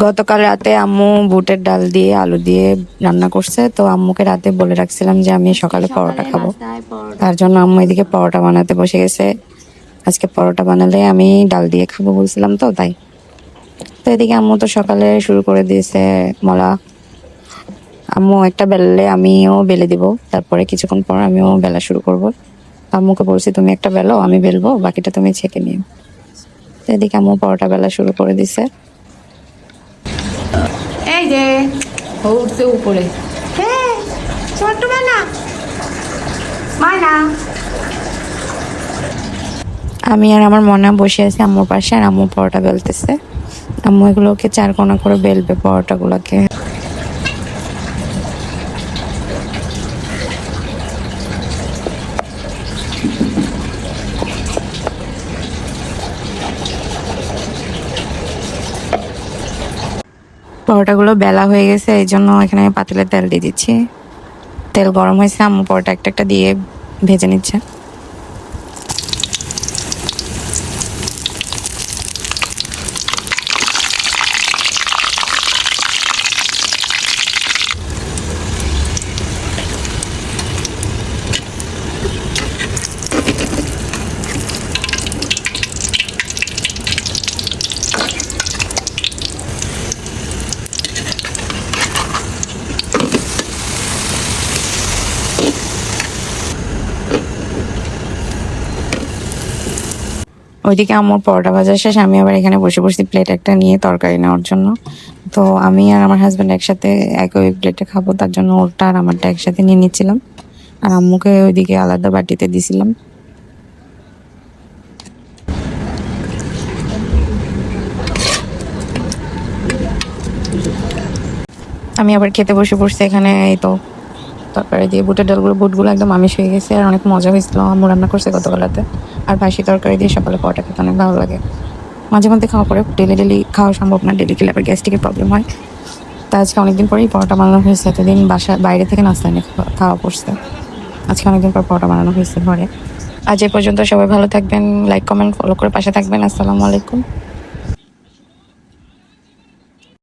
গতকাল রাতে আম্মু বুটের ডাল দিয়ে আলু দিয়ে রান্না করছে, তো আম্মুকে রাতে বলে রাখছিলাম যে আমি সকালে পরোটা খাবো। তার জন্য আম্মু এদিকে পরোটা বানাতে বসে গেছে। আজকে পরোটা বানালে আমি ডাল দিয়ে খাবো বলছিলাম, তো তাই। তো এদিকে আম্মু তো সকালে শুরু করে দিয়েছে মলা। আম্মু একটা বেললে আমিও বেলে দিব, তারপরে কিছুক্ষণ পর আমিও বেলা শুরু করব। আম্মুকে বলছি তুমি একটা বেলো, আমি বেলবো, বাকিটা তুমি ছেঁকে নিও। তো এদিকে আম্মু পরোটা বেলা শুরু করে দিছে। এই যে উঠছে উপরে, হ্যাঁ ছোট্ট বানা মানা। আমি আর আমার মনে বসে আছি আম্মুর পাশে, আর আম্মু পরোটা বেলতেছে। আম্মু এগুলোকে চার কোনা করে বেলবে পরোটাগুলোকে। পরোটাগুলো বেলা হয়ে গেছে, এই জন্য এখানে আমি পাতিলে তেল দিয়ে দিচ্ছি। তেল গরম হয়েছে, আম্মু পরোটা একটা একটা দিয়ে ভেজে নিচ্ছে। ওইদিকে আম্মুর পরোটা ভাজা শেষ, আমি আবার এখানে বসে বসে প্লেট একটা নিয়ে তরকারি নেওয়ার জন্য। তো আমি আর আমার হাজব্যান্ড একসাথে একই প্লেটে খাবো, তার জন্য ওরটা আর আমারটা একসাথে নিয়ে নিচ্ছিলাম, আর আম্মুকে ওইদিকে আলাদা বাটিতে দিছিলাম। আমি আবার খেতে বসে পড়ছি এখানে। এই তো তরকারি দিয়ে বুটের ডালগুলো, বুটগুলো একদম আমিষ হয়ে গেছে, আর অনেক মজা হয়েছিল। আম্মু রান্না করছে গতকাল রাতে। আর বাসি তরকারি দিয়ে সকালে পরোটা খেতে অনেক ভালো লাগে। মাঝে মধ্যে খাওয়া পরে ডেলি ডেলি খাওয়া সম্ভব না, ডেলি খেলে আবার গ্যাস্ট্রিকের প্রবলেম হয়। তা আজকে অনেকদিন পরেই পরোটা বানানো হয়েছে, এতদিন বাইরে থেকে নাস্তা এনে খাওয়া পড়ছে। আজকে অনেকদিন পর পরোটা বানানো হয়েছে ঘরে। আজ এ পর্যন্ত, সবাই ভালো থাকবেন, লাইক কমেন্ট ফলো করে পাশে থাকবেন। আসসালামু আলাইকুম।